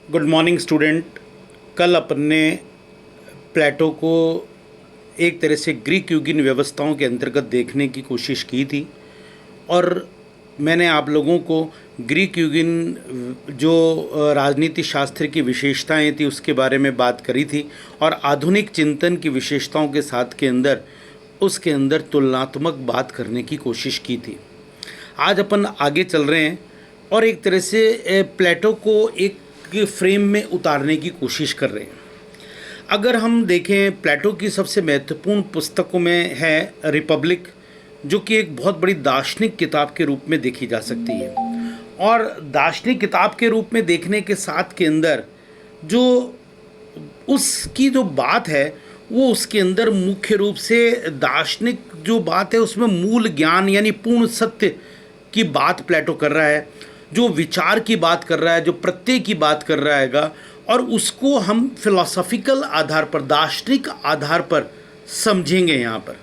Good morning student. कल अपन ने प्लेटो को एक तरह से ग्रीक युगीन व्यवस्थाओं के अंतर्गत देखने की कोशिश की थी और मैंने आप लोगों को ग्रीक युगीन जो राजनीति शास्त्र की विशेषताएं थी उसके बारे में बात करी थी और आधुनिक चिंतन की विशेषताओं के साथ के अंदर उसके अंदर तुलनात्मक बात करने की कोशिश की थी। आज अपन आगे चल रहे हैं और एक तरह से प्लेटो को एक फ्रेम में उतारने की कोशिश कर रहे हैं। अगर हम देखें, प्लेटो की सबसे महत्वपूर्ण पुस्तकों में है रिपब्लिक, जो कि एक बहुत बड़ी दार्शनिक किताब के रूप में देखी जा सकती है। और दार्शनिक किताब के रूप में देखने के साथ के अंदर जो उसकी जो बात है वो उसके अंदर मुख्य रूप से दार्शनिक जो बात है उसमें मूल ज्ञान यानी पूर्ण सत्य की बात प्लेटो कर रहा है, जो विचार की बात कर रहा है, जो प्रत्यय की बात कर रहा हैगा, और उसको हम फिलॉसफिकल आधार पर, दार्शनिक आधार पर समझेंगे। यहाँ पर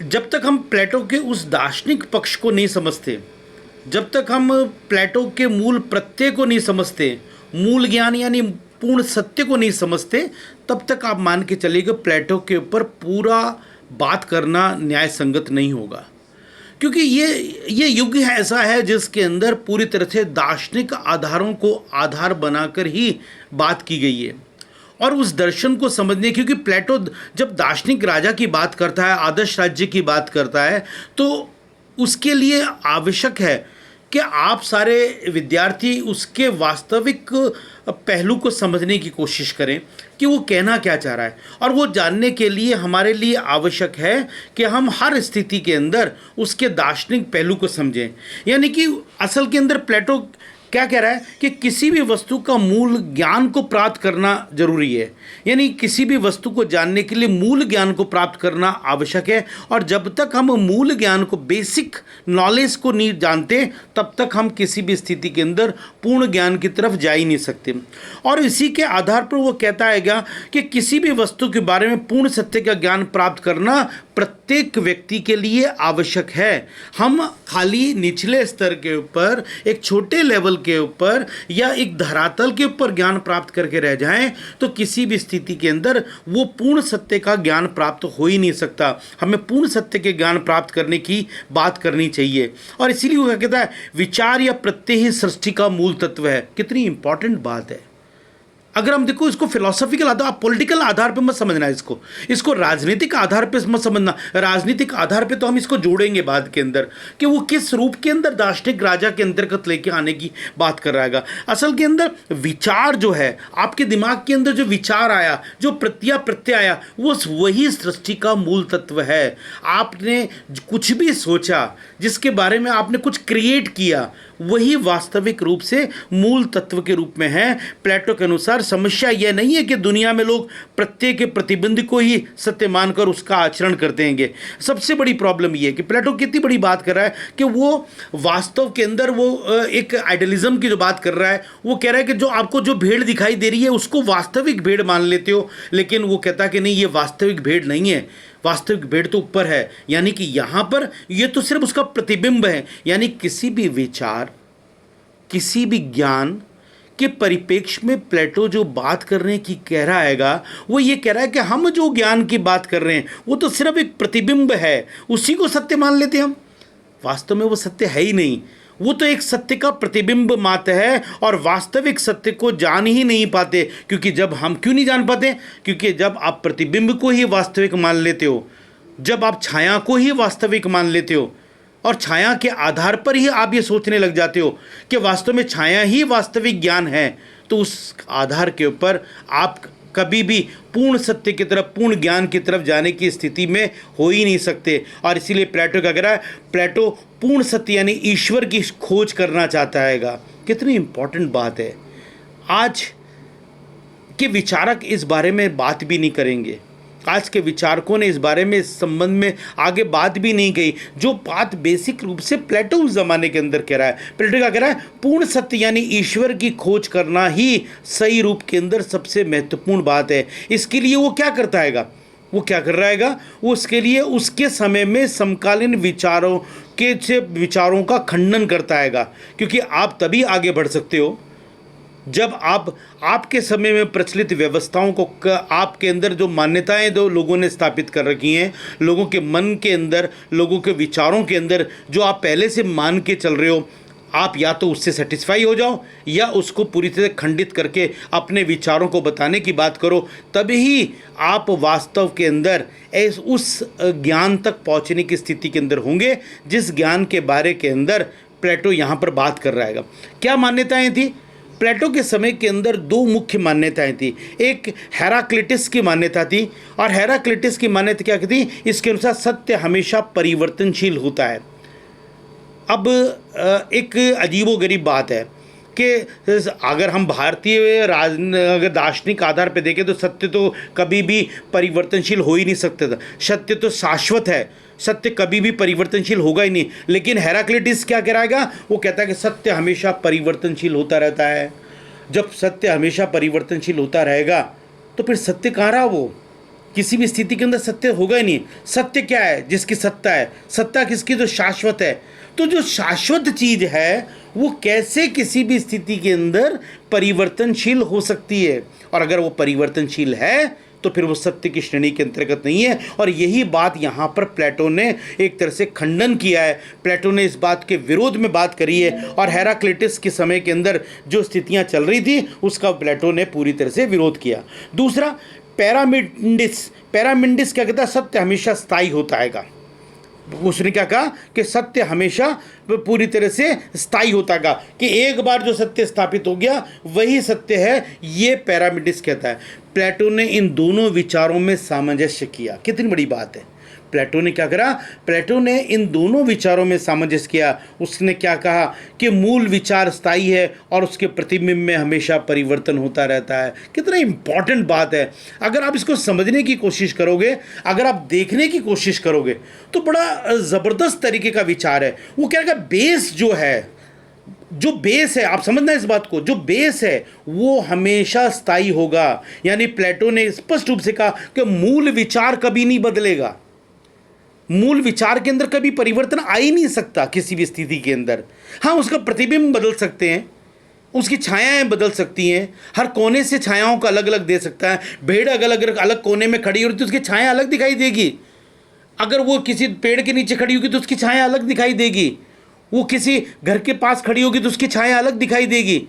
जब तक हम प्लेटो के उस दार्शनिक पक्ष को नहीं समझते, जब तक हम प्लेटो के मूल प्रत्यय को नहीं समझते, मूल ज्ञान यानी पूर्ण सत्य को नहीं समझते, तब तक आप मान के चलिएगा प्लेटो के ऊपर पूरा बात करना न्याय संगत नहीं होगा। क्योंकि ये युग ऐसा है जिसके अंदर पूरी तरह से दार्शनिक आधारों को आधार बनाकर ही बात की गई है। और उस दर्शन को समझने, क्योंकि प्लेटो जब दार्शनिक राजा की बात करता है, आदर्श राज्य की बात करता है, तो उसके लिए आवश्यक है कि आप सारे विद्यार्थी उसके वास्तविक पहलू को समझने की कोशिश करें कि वो कहना क्या चाह रहा है। और वो जानने के लिए हमारे लिए आवश्यक है कि हम हर स्थिति के अंदर उसके दार्शनिक पहलू को समझें। यानी कि असल के अंदर प्लेटो क्या कह रहा है कि किसी भी वस्तु का मूल ज्ञान को प्राप्त करना जरूरी है, यानी किसी भी वस्तु को जानने के लिए मूल ज्ञान को प्राप्त करना आवश्यक है। और जब तक हम मूल ज्ञान को, बेसिक नॉलेज को नहीं जानते, तब तक हम किसी भी स्थिति के अंदर पूर्ण ज्ञान की तरफ जा ही नहीं सकते। और इसी के आधार पर वो कहता है कि किसी भी वस्तु के बारे में पूर्ण सत्य का ज्ञान प्राप्त करना प्रत्येक व्यक्ति के लिए आवश्यक है। हम खाली निचले स्तर के ऊपर, एक छोटे लेवल के ऊपर या एक धरातल के ऊपर ज्ञान प्राप्त करके रह जाएं तो किसी भी स्थिति के अंदर वो पूर्ण सत्य का ज्ञान प्राप्त हो ही नहीं सकता। हमें पूर्ण सत्य के ज्ञान प्राप्त करने की बात करनी चाहिए। और इसीलिए वो कहता है विचार या प्रत्यय ही सृष्टि का मूल तत्व है। कितनी इंपॉर्टेंट बात है। अगर हम देखो इसको फिलोसॉफिकल आधार, आप पॉलिटिकल आधार पे मत समझना, इसको राजनीतिक आधार पे मत समझना। राजनीतिक आधार पे तो हम इसको जोड़ेंगे बाद के अंदर कि वो किस रूप के अंदर दार्शनिक राजा के अंतर्गत लेके आने की बात कर रहा है। असल के अंदर विचार जो है, आपके दिमाग के अंदर जो विचार आया, जो प्रत्यय आया, वो वही सृष्टि का मूल तत्व है। आपने कुछ भी सोचा, जिसके बारे में आपने कुछ क्रिएट किया, वही वास्तविक रूप से मूल तत्व के रूप में है। प्लेटो के अनुसार समस्या यह नहीं है कि दुनिया में लोग प्रत्येक के प्रतिबंध को ही सत्य मानकर उसका आचरण करते हैं। सबसे बड़ी प्रॉब्लम यह है कि प्लेटो कितनी बड़ी बात कर रहा है कि वो वास्तव के अंदर वो एक आइडियलिज्म की जो बात कर रहा है, वो कह रहा है कि जो आपको जो भेड़ दिखाई दे रही है उसको वास्तविक भेड़ मान लेते हो, लेकिन वो कहता है कि नहीं, ये वास्तविक भेड़ नहीं है, वास्तविक भेड़ तो ऊपर है। यानी कि यहाँ पर ये तो सिर्फ उसका प्रतिबिंब है। यानी किसी भी विचार, किसी भी ज्ञान के परिप्रेक्ष्य में प्लेटो जो बात करने की कह रहा हैगा, वो ये कह रहा है कि हम जो ज्ञान की बात कर रहे हैं वो तो सिर्फ एक प्रतिबिंब है, उसी को सत्य मान लेते हैं हम। वास्तव में वो सत्य है ही नहीं, वो तो एक सत्य का प्रतिबिंब मात्र है और वास्तविक सत्य को जान ही नहीं पाते। क्योंकि जब हम क्यों नहीं जान पाते? क्योंकि जब आप प्रतिबिंब को ही वास्तविक मान लेते हो, जब आप छाया को ही वास्तविक मान लेते हो और छाया के आधार पर ही आप ये सोचने लग जाते हो कि वास्तव में छाया ही वास्तविक ज्ञान है, तो उस आधार के ऊपर आप कभी भी पूर्ण सत्य की तरफ, पूर्ण ज्ञान की तरफ जाने की स्थिति में हो ही नहीं सकते। और इसीलिए प्लेटो क्या कह रहा है? प्लेटो पूर्ण सत्य यानी ईश्वर की खोज करना चाहता हैगा। कितनी इंपॉर्टेंट बात है। आज के विचारक इस बारे में बात भी नहीं करेंगे, आज के विचारकों ने इस बारे में, इस संबंध में आगे बात भी नहीं कही, जो बात बेसिक रूप से प्लेटो उस जमाने के अंदर कह रहा है। प्लेटो क्या कह रहा है? पूर्ण सत्य यानी ईश्वर की खोज करना ही सही रूप के अंदर सबसे महत्वपूर्ण बात है। इसके लिए वो क्या करता हैगा? वो क्या कर रहा हैगा? वो उसके लिए उसके समय में समकालीन विचारों का खंडन करता हैगा। क्योंकि आप तभी आगे बढ़ सकते हो जब आप आपके समय में प्रचलित व्यवस्थाओं को आपके अंदर जो मान्यताएं जो लोगों ने स्थापित कर रखी हैं, लोगों के मन के अंदर, लोगों के विचारों के अंदर जो आप पहले से मान के चल रहे हो, आप या तो उससे सेटिस्फाई हो जाओ या उसको पूरी तरह खंडित करके अपने विचारों को बताने की बात करो। तभी आप वास्तव के अंदर उस ज्ञान तक पहुंचने की स्थिति के अंदर होंगे जिस ज्ञान के बारे के अंदर प्लेटो यहाँ पर बात कर रहा है। क्या मान्यताएं थी? प्लेटो के समय के अंदर दो मुख्य मान्यताएं थी। एक हेराक्लिटस की मान्यता थी, और हेराक्लिटस की मान्यता क्या थी? इसके अनुसार सत्य हमेशा परिवर्तनशील होता है। अब एक अजीबोगरीब बात है कि अगर हम भारतीय अगर दार्शनिक आधार पर देखें तो सत्य तो कभी भी परिवर्तनशील हो ही नहीं सकता था। सत्य तो शाश्वत है, सत्य कभी भी परिवर्तनशील होगा ही नहीं। लेकिन हेराक्लिटस क्या कराएगा? वो कहता है कि सत्य हमेशा परिवर्तनशील होता रहता है। जब सत्य हमेशा परिवर्तनशील होता रहेगा तो फिर सत्य कहाँ रहा? वो किसी भी स्थिति के अंदर सत्य होगा ही नहीं। सत्य क्या है? जिसकी सत्ता है। सत्ता किसकी? जो शाश्वत है। तो जो शाश्वत चीज है वो कैसे किसी भी स्थिति के अंदर परिवर्तनशील हो सकती है? और अगर वो परिवर्तनशील है तो फिर वो सत्य की श्रेणी के अंतर्गत नहीं है। और यही बात यहाँ पर प्लेटो ने एक तरह से खंडन किया है। प्लेटो ने इस बात के विरोध में बात करी है, और हेराक्लिटस के समय के अंदर जो स्थितियाँ चल रही थी उसका प्लेटो ने पूरी तरह से विरोध किया। दूसरा, पैरामिंडिस क्या कहता है? सत्य हमेशा स्थायी होता है। उसने क्या कहा कि सत्य हमेशा पूरी तरह से स्थायी होता है, कि एक बार जो सत्य स्थापित हो गया वही सत्य है। ये पैरामिडिस कहता है। प्लेटो ने इन दोनों विचारों में सामंजस्य किया। कितनी बड़ी बात है! प्लेटो ने क्या करा? प्लेटो ने इन दोनों विचारों में सामंजस्य किया। उसने क्या कहा कि मूल विचार स्थायी है और उसके प्रतिबिंब में हमेशा परिवर्तन होता रहता है। कितना इंपॉर्टेंट बात है! अगर आप इसको समझने की कोशिश करोगे, अगर आप देखने की कोशिश करोगे तो बड़ा ज़बरदस्त तरीके का विचार है। वो क्या कहा? बेस जो बेस है, आप समझना इस बात को, जो बेस है वो हमेशा स्थायी होगा। यानी प्लेटो ने स्पष्ट रूप से कहा कि मूल विचार कभी नहीं बदलेगा। मूल विचार के अंदर कभी परिवर्तन आ ही नहीं सकता किसी भी स्थिति के अंदर। हाँ, उसका प्रतिबिंब बदल सकते हैं, उसकी छायाएं बदल सकती हैं। हर कोने से छायाओं का अलग अलग दे सकता है। भेड़ अलग अलग कोने में खड़ी होती तो उसकी छाया अलग दिखाई देगी। अगर वो किसी पेड़ के नीचे खड़ी होगी तो उसकी छाया अलग दिखाई देगी। वो किसी घर के पास खड़ी होगी तो उसकी छाया अलग दिखाई देगी।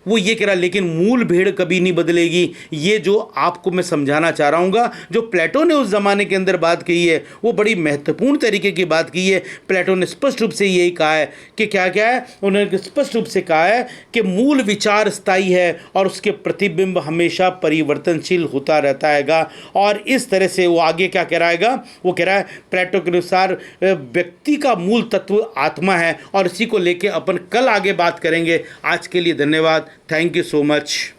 वो ये कह रहा, लेकिन मूल भेड़ कभी नहीं बदलेगी। ये जो आपको मैं समझाना चाह रहा हूँ, जो प्लेटो ने उस ज़माने के अंदर बात कही है वो बड़ी महत्वपूर्ण तरीके की बात की है। प्लेटो ने स्पष्ट रूप से यही कहा है कि क्या क्या है? उन्होंने स्पष्ट रूप से कहा है कि मूल विचार स्थायी है और उसके प्रतिबिंब हमेशा परिवर्तनशील होता रहता है। और इस तरह से वो आगे क्या कह रहा है? वो कह रहा है प्लेटो के अनुसार व्यक्ति का मूल तत्व आत्मा है, और इसी को लेकर अपन कल आगे बात करेंगे। आज के लिए धन्यवाद। Thank you so much.